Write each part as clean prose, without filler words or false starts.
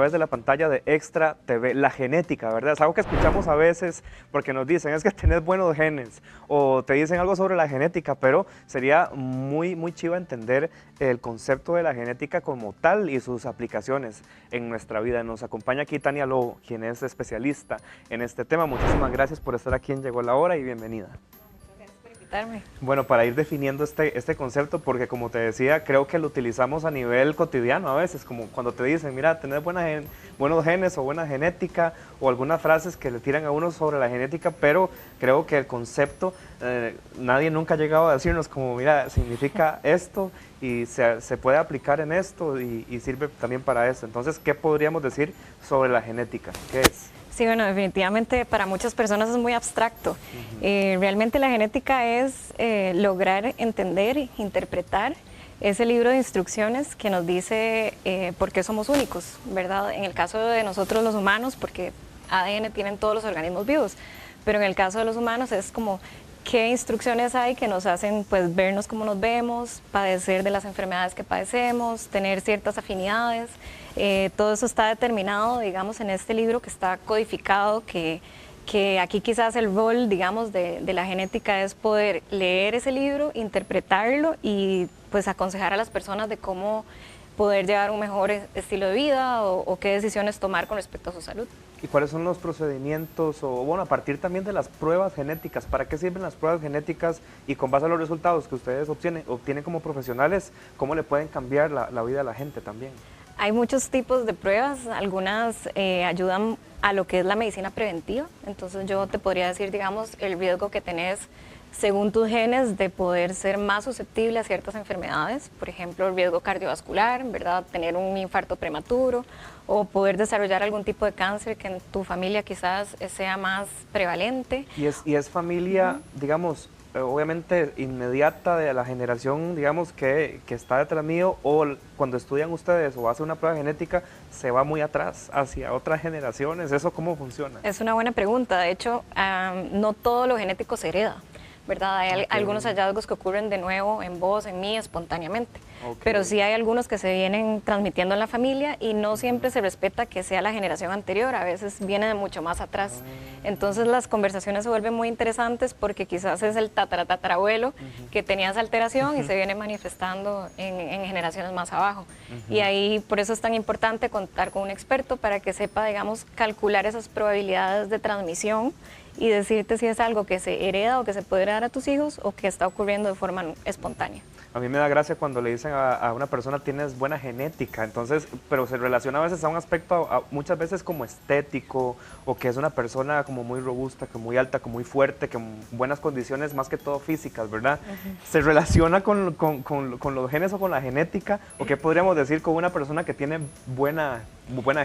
través de la pantalla de Extra TV, la genética, ¿verdad? Es algo que escuchamos a veces porque nos dicen, es que tenés buenos genes, o te dicen algo sobre la genética, pero sería muy chiva entender el concepto de la genética como tal y sus aplicaciones en nuestra vida. Nos acompaña aquí Tania Lobo, quien es especialista en este tema. Muchísimas gracias por estar aquí en Llegó la Hora y bienvenida. Bueno, para ir definiendo este concepto, porque como te decía, creo que lo utilizamos a nivel cotidiano a veces, como cuando te dicen, mira, tenés buenos genes o buena genética, o algunas frases que le tiran a uno sobre la genética, pero creo que el concepto, nadie nunca ha llegado a decirnos como, mira, significa esto y se puede aplicar en esto y sirve también para esto. Entonces, ¿qué podríamos decir sobre la genética? ¿Qué es? Sí, bueno, definitivamente para muchas personas es muy abstracto. Realmente la genética es lograr entender, interpretar ese libro de instrucciones que nos dice por qué somos únicos, ¿verdad? En el caso de nosotros los humanos, porque ADN tienen todos los organismos vivos, pero en el caso de los humanos es como qué instrucciones hay que nos hacen pues vernos como nos vemos, padecer de las enfermedades que padecemos, tener ciertas afinidades. Todo eso está determinado, digamos, en este libro que está codificado, que aquí quizás el rol, digamos, de la genética es poder leer ese libro, interpretarlo y pues aconsejar a las personas de cómo poder llevar un mejor estilo de vida o qué decisiones tomar con respecto a su salud. ¿Y cuáles son los procedimientos, o bueno, a partir también de las pruebas genéticas? ¿Para qué sirven las pruebas genéticas? Y con base a los resultados que ustedes obtienen como profesionales, ¿cómo le pueden cambiar la vida a la gente también? Hay muchos tipos de pruebas, algunas ayudan a lo que es la medicina preventiva, entonces yo te podría decir, digamos, el riesgo que tenés según tus genes de poder ser más susceptible a ciertas enfermedades, por ejemplo, el riesgo cardiovascular, ¿verdad? Tener un infarto prematuro o poder desarrollar algún tipo de cáncer que en tu familia quizás sea más prevalente. Y es familia, digamos, obviamente inmediata de la generación, digamos, que está detrás mío, o cuando estudian ustedes o hacen una prueba genética, se va muy atrás hacia otras generaciones. ¿Eso cómo funciona? Es una buena pregunta. De hecho, no todo lo genético se hereda, ¿verdad? Hay algunos hallazgos que ocurren de nuevo en vos, en mí, espontáneamente. Pero sí hay algunos que se vienen transmitiendo en la familia y no siempre se respeta que sea la generación anterior, a veces viene de mucho más atrás. Entonces las conversaciones se vuelven muy interesantes porque quizás es el tatarabuelo que tenía esa alteración y se viene manifestando en generaciones más abajo. Y ahí por eso es tan importante contar con un experto para que sepa, digamos, calcular esas probabilidades de transmisión y decirte si es algo que se hereda o que se puede heredar a tus hijos o que está ocurriendo de forma espontánea. A mí me da gracia cuando le dicen a una persona tienes buena genética, entonces, pero se relaciona a veces a un aspecto muchas veces como estético, o que es una persona como muy robusta, que muy alta, como muy fuerte, que en buenas condiciones, más que todo físicas, ¿verdad? ¿Se relaciona con los genes o con la genética? ¿O qué podríamos decir con una persona que tiene buena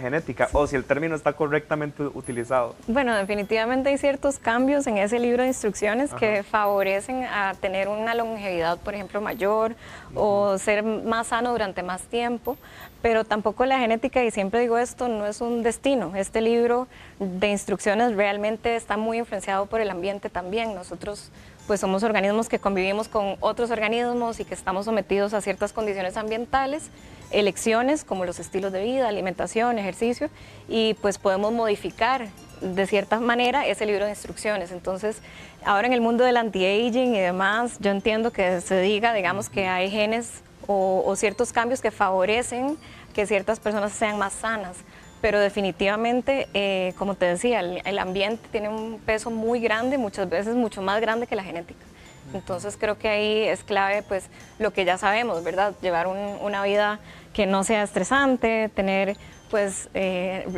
genética? O si el término está correctamente utilizado. Bueno, definitivamente hay ciertos cambios en ese libro de instrucciones que favorecen a tener una longevidad, por ejemplo, mayor, o ser más sano durante más tiempo, pero tampoco la genética, y siempre digo esto, no es un destino. Este libro de instrucciones realmente está muy influenciado por el ambiente también. Nosotros pues somos organismos que convivimos con otros organismos y que estamos sometidos a ciertas condiciones ambientales, elecciones como los estilos de vida, alimentación, ejercicio, y pues podemos modificar de cierta manera ese libro de instrucciones. Entonces, ahora en el mundo del anti-aging y demás, yo entiendo que se diga, digamos, que hay genes o ciertos cambios que favorecen que ciertas personas sean más sanas, pero definitivamente, como te decía, el ambiente tiene un peso muy grande, muchas veces mucho más grande que la genética. Entonces creo que ahí es clave pues lo que ya sabemos, ¿verdad? Llevar una vida que no sea estresante, tener pues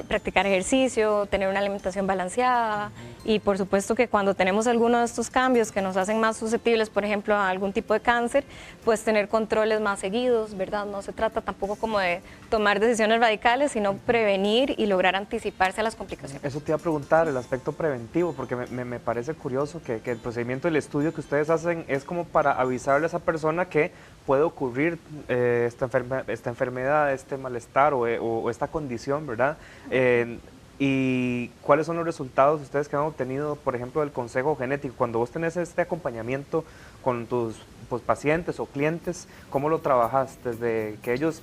practicar ejercicio, tener una alimentación balanceada y por supuesto que cuando tenemos alguno de estos cambios que nos hacen más susceptibles, por ejemplo, a algún tipo de cáncer, pues tener controles más seguidos, ¿verdad? No se trata tampoco como de tomar decisiones radicales, sino prevenir y lograr anticiparse a las complicaciones. Eso te iba a preguntar, el aspecto preventivo, porque me parece curioso que el procedimiento, el estudio que ustedes hacen es como para avisarle a esa persona que puede ocurrir esta enfermedad, este malestar o esta condición, ¿verdad? ¿Y cuáles son los resultados ustedes que han obtenido, por ejemplo, del consejo genético? Cuando vos tenés este acompañamiento con tus pacientes o clientes, ¿cómo lo trabajas? Desde que ellos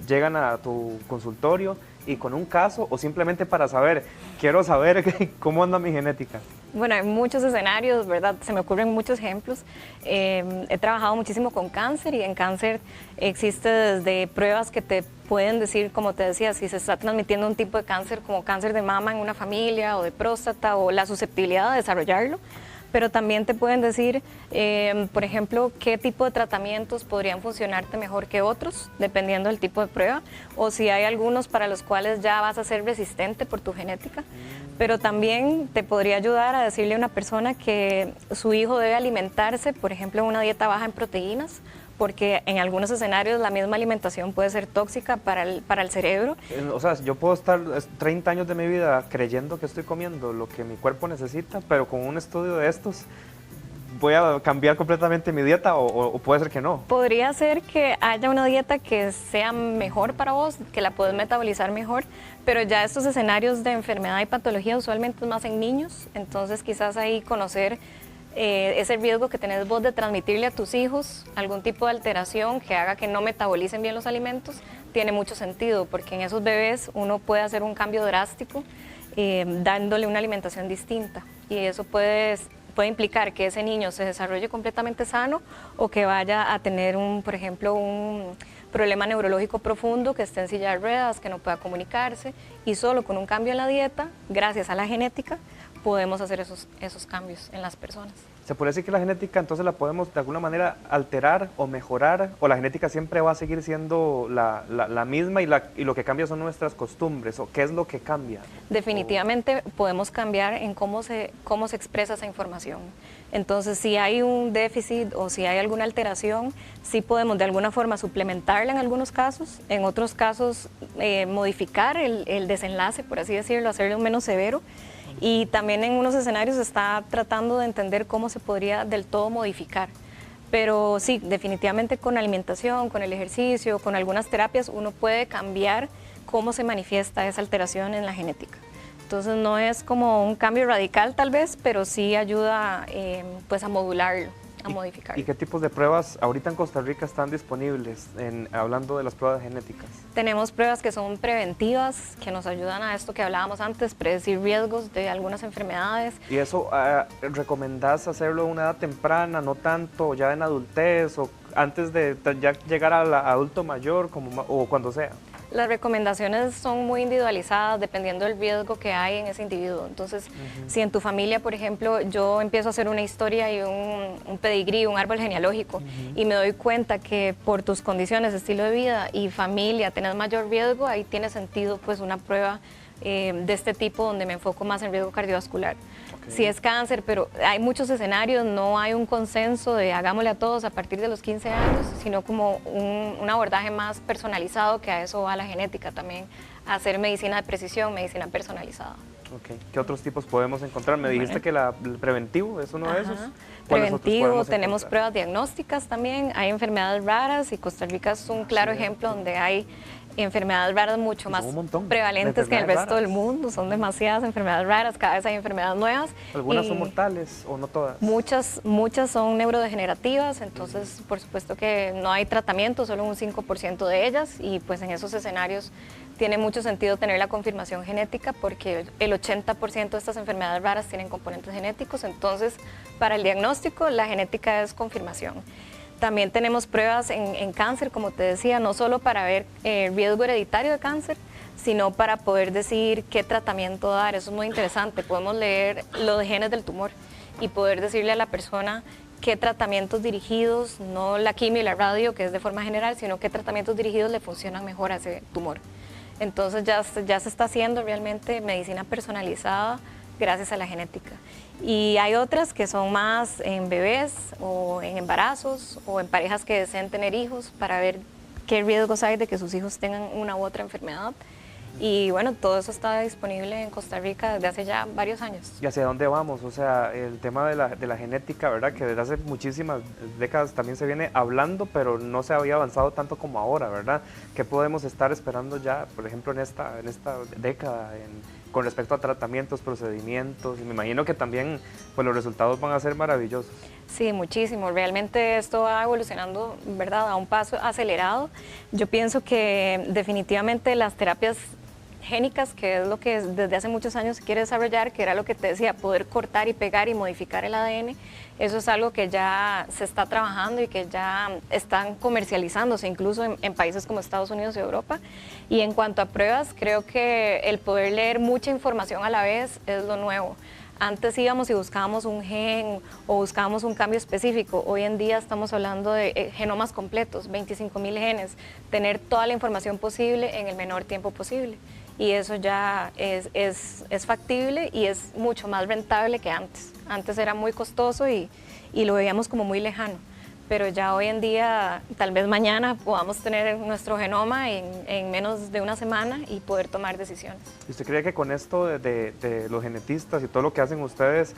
llegan a tu consultorio y con un caso o simplemente para saber, quiero saber cómo anda mi genética? Bueno, hay muchos escenarios, ¿verdad? Se me ocurren muchos ejemplos. He trabajado muchísimo con cáncer y en cáncer existe desde pruebas que te pueden decir, como te decía, si se está transmitiendo un tipo de cáncer como cáncer de mama en una familia o de próstata o la susceptibilidad de desarrollarlo. Pero también te pueden decir, por ejemplo, qué tipo de tratamientos podrían funcionarte mejor que otros, dependiendo del tipo de prueba, o si hay algunos para los cuales ya vas a ser resistente por tu genética. Pero también te podría ayudar a decirle a una persona que su hijo debe alimentarse, por ejemplo, en una dieta baja en proteínas, porque en algunos escenarios la misma alimentación puede ser tóxica para el cerebro. O sea, yo puedo estar 30 años de mi vida creyendo que estoy comiendo lo que mi cuerpo necesita, pero con un estudio de estos voy a cambiar completamente mi dieta o puede ser que no. Podría ser que haya una dieta que sea mejor para vos, que la puedes metabolizar mejor, pero ya estos escenarios de enfermedad y patología usualmente es más en niños, entonces quizás ahí conocer ese riesgo que tenés vos de transmitirle a tus hijos algún tipo de alteración que haga que no metabolicen bien los alimentos, tiene mucho sentido, porque en esos bebés uno puede hacer un cambio drástico dándole una alimentación distinta y eso puede implicar que ese niño se desarrolle completamente sano o que vaya a tener, por ejemplo, un problema neurológico profundo, que esté en silla de ruedas, que no pueda comunicarse, y solo con un cambio en la dieta, gracias a la genética, podemos hacer esos cambios en las personas. ¿Se puede decir que la genética entonces la podemos de alguna manera alterar o mejorar, o la genética siempre va a seguir siendo la misma y lo que cambia son nuestras costumbres, o qué es lo que cambia? Definitivamente podemos cambiar en cómo se expresa esa información. Entonces, si hay un déficit o si hay alguna alteración, sí podemos de alguna forma suplementarla en algunos casos, en otros casos modificar el desenlace, por así decirlo, hacerlo menos severo. Y también en unos escenarios se está tratando de entender cómo se podría del todo modificar. Pero sí, definitivamente con alimentación, con el ejercicio, con algunas terapias, uno puede cambiar cómo se manifiesta esa alteración en la genética. Entonces no es como un cambio radical tal vez, pero sí ayuda pues a modularlo, a modificarlo. ¿Y qué tipos de pruebas ahorita en Costa Rica están disponibles, hablando de las pruebas genéticas? Tenemos pruebas que son preventivas, que nos ayudan a esto que hablábamos antes, predecir riesgos de algunas enfermedades. ¿Y eso recomendás hacerlo a una edad temprana, no tanto ya en adultez o antes de ya llegar al adulto mayor o cuando sea? Las recomendaciones son muy individualizadas dependiendo del riesgo que hay en ese individuo. Entonces, si en tu familia, por ejemplo, yo empiezo a hacer una historia y un pedigrí, un árbol genealógico, y me doy cuenta que por tus condiciones, estilo de vida y familia tenés mayor riesgo, ahí tiene sentido pues una prueba de este tipo donde me enfoco más en riesgo cardiovascular. Si es cáncer, pero hay muchos escenarios, no hay un consenso de hagámosle a todos a partir de los 15 años, sino como un abordaje más personalizado, que a eso va la genética también, a hacer medicina de precisión, medicina personalizada. Okay. ¿Qué otros tipos podemos encontrar? Me dijiste que el preventivo es uno de esos. Preventivo, tenemos pruebas diagnósticas también, hay enfermedades raras y Costa Rica es un claro ejemplo donde hay enfermedades raras mucho más prevalentes que en el resto del mundo, son demasiadas enfermedades raras, cada vez hay enfermedades nuevas. ¿Algunas son mortales o no todas? Muchas son neurodegenerativas, entonces por supuesto que no hay tratamiento, solo un 5% de ellas y pues en esos escenarios tiene mucho sentido tener la confirmación genética porque el 80% de estas enfermedades raras tienen componentes genéticos, entonces para el diagnóstico la genética es confirmación. También tenemos pruebas en cáncer, como te decía, no solo para ver riesgo hereditario de cáncer, sino para poder decir qué tratamiento dar. Eso es muy interesante. Podemos leer los genes del tumor y poder decirle a la persona qué tratamientos dirigidos, no la quimio y la radio, que es de forma general, sino qué tratamientos dirigidos le funcionan mejor a ese tumor. Entonces ya se está haciendo realmente medicina personalizada gracias a la genética. Y hay otras que son más en bebés o en embarazos o en parejas que deseen tener hijos para ver qué riesgos hay de que sus hijos tengan una u otra enfermedad. Y bueno, todo eso está disponible en Costa Rica desde hace ya varios años. ¿Y hacia dónde vamos? O sea, el tema de la genética, ¿verdad? Que desde hace muchísimas décadas también se viene hablando, pero no se había avanzado tanto como ahora, ¿verdad? ¿Qué podemos estar esperando ya, por ejemplo, en esta década con respecto a tratamientos, procedimientos? Y me imagino que también pues, los resultados van a ser maravillosos. Sí, muchísimo. Realmente esto va evolucionando, ¿verdad?, a un paso acelerado. Yo pienso que definitivamente las terapias génicas, que es lo que desde hace muchos años se quiere desarrollar, que era lo que te decía, poder cortar y pegar y modificar el ADN. Eso es algo que ya se está trabajando y que ya están comercializándose incluso en países como Estados Unidos y Europa. Y en cuanto a pruebas, creo que el poder leer mucha información a la vez es lo nuevo. Antes íbamos y buscábamos un gen o buscábamos un cambio específico. Hoy en día estamos hablando de genomas completos, 25.000 genes, tener toda la información posible en el menor tiempo posible. Y eso ya es factible y es mucho más rentable que antes. Antes era muy costoso y lo veíamos como muy lejano. Pero ya hoy en día, tal vez mañana podamos tener nuestro genoma en menos de una semana y poder tomar decisiones. ¿Y usted cree que con esto de los genetistas y todo lo que hacen ustedes,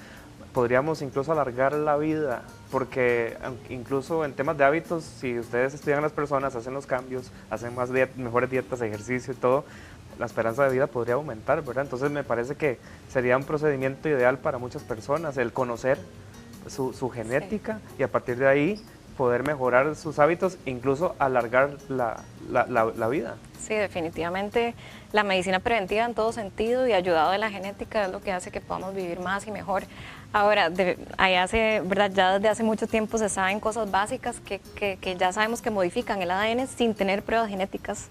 podríamos incluso alargar la vida? Porque incluso en temas de hábitos, si ustedes estudian a las personas, hacen los cambios, hacen mejores dietas, ejercicio y todo, la esperanza de vida podría aumentar, ¿verdad? Entonces me parece que sería un procedimiento ideal para muchas personas, el conocer su genética, sí, y a partir de ahí poder mejorar sus hábitos, incluso alargar la vida. Sí, definitivamente la medicina preventiva en todo sentido y ayudado de la genética es lo que hace que podamos vivir más y mejor. Ahora, ¿verdad? Ya desde hace mucho tiempo se saben cosas básicas que ya sabemos que modifican el ADN sin tener pruebas genéticas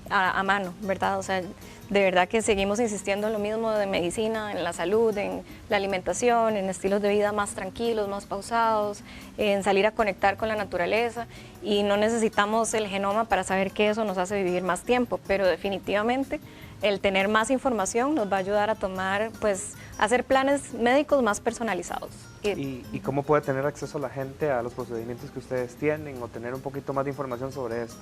a mano, ¿verdad? O sea, de verdad que seguimos insistiendo en lo mismo de medicina, en la salud, en la alimentación, en estilos de vida más tranquilos, más pausados, en salir a conectar con la naturaleza, y no necesitamos el genoma para saber que eso nos hace vivir más tiempo, pero definitivamente el tener más información nos va a ayudar a tomar, pues, hacer planes médicos más personalizados. ¿Y cómo puede tener acceso la gente a los procedimientos que ustedes tienen o tener un poquito más de información sobre esto?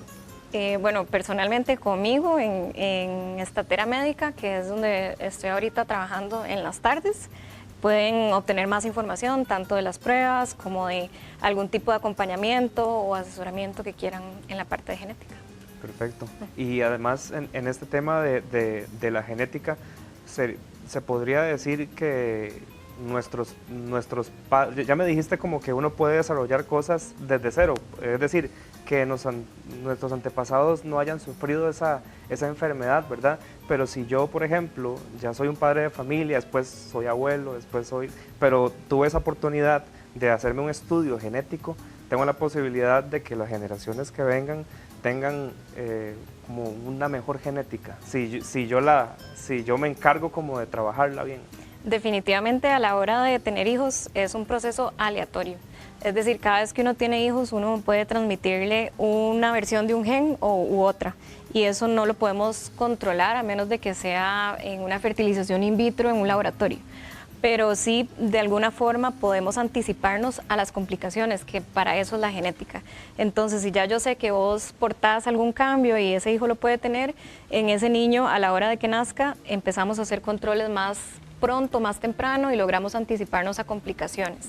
Bueno, personalmente conmigo en Estatera Médica, que es donde estoy ahorita trabajando en las tardes, pueden obtener más información tanto de las pruebas como de algún tipo de acompañamiento o asesoramiento que quieran en la parte de genética. Perfecto. Y además en este tema de la genética, se podría decir que nuestros padres, ya me dijiste como que uno puede desarrollar cosas desde cero, es decir, que nuestros antepasados no hayan sufrido esa enfermedad, ¿verdad? Pero si yo, por ejemplo, ya soy un padre de familia, después soy abuelo, pero tuve esa oportunidad de hacerme un estudio genético, tengo la posibilidad de que las generaciones que vengan tengan como una mejor genética, si yo me encargo como de trabajarla bien. Definitivamente a la hora de tener hijos es un proceso aleatorio. Es decir, cada vez que uno tiene hijos, uno puede transmitirle una versión de un gen u otra. Y eso no lo podemos controlar a menos de que sea en una fertilización in vitro en un laboratorio. Pero sí, de alguna forma podemos anticiparnos a las complicaciones, que para eso es la genética. Entonces, si ya yo sé que vos portás algún cambio y ese hijo lo puede tener, en ese niño, a la hora de que nazca, empezamos a hacer controles más pronto, más temprano, y logramos anticiparnos a complicaciones,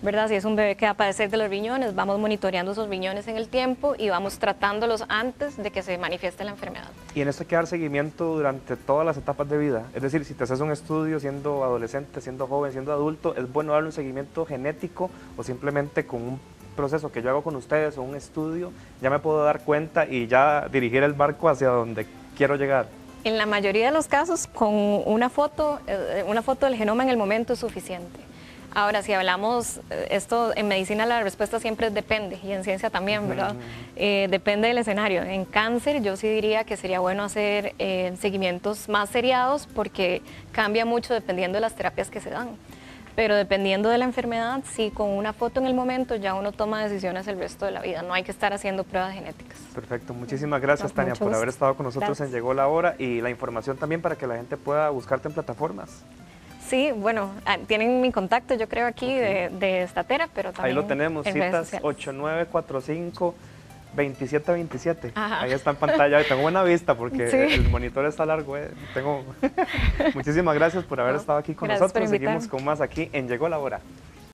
¿verdad? Si es un bebé que va a padecer de los riñones, vamos monitoreando esos riñones en el tiempo y vamos tratándolos antes de que se manifieste la enfermedad. Y en esto hay que dar seguimiento durante todas las etapas de vida, es decir, si te haces un estudio siendo adolescente, siendo joven, siendo adulto, ¿es bueno darle un seguimiento genético o simplemente con un proceso que yo hago con ustedes o un estudio, ya me puedo dar cuenta y ya dirigir el barco hacia donde quiero llegar? En la mayoría de los casos, con una foto del genoma en el momento es suficiente. Ahora, si hablamos, esto en medicina la respuesta siempre es depende, y en ciencia también, ¿verdad? Depende del escenario. En cáncer yo sí diría que sería bueno hacer seguimientos más seriados porque cambia mucho dependiendo de las terapias que se dan. Pero dependiendo de la enfermedad, sí, con una foto en el momento ya uno toma decisiones el resto de la vida. No hay que estar haciendo pruebas genéticas. Perfecto. Muchísimas gracias, Tania, por haber estado con nosotros en Llegó la Hora, y la información también para que la gente pueda buscarte en plataformas. Sí, bueno, tienen mi contacto, yo creo, aquí de Estatera, pero también ahí lo tenemos, citas 8945-2727. Ahí está en pantalla. Tengo buena vista porque sí, el monitor está largo. Muchísimas gracias por haber estado aquí con nosotros. Seguimos con más aquí en Llegó la Hora.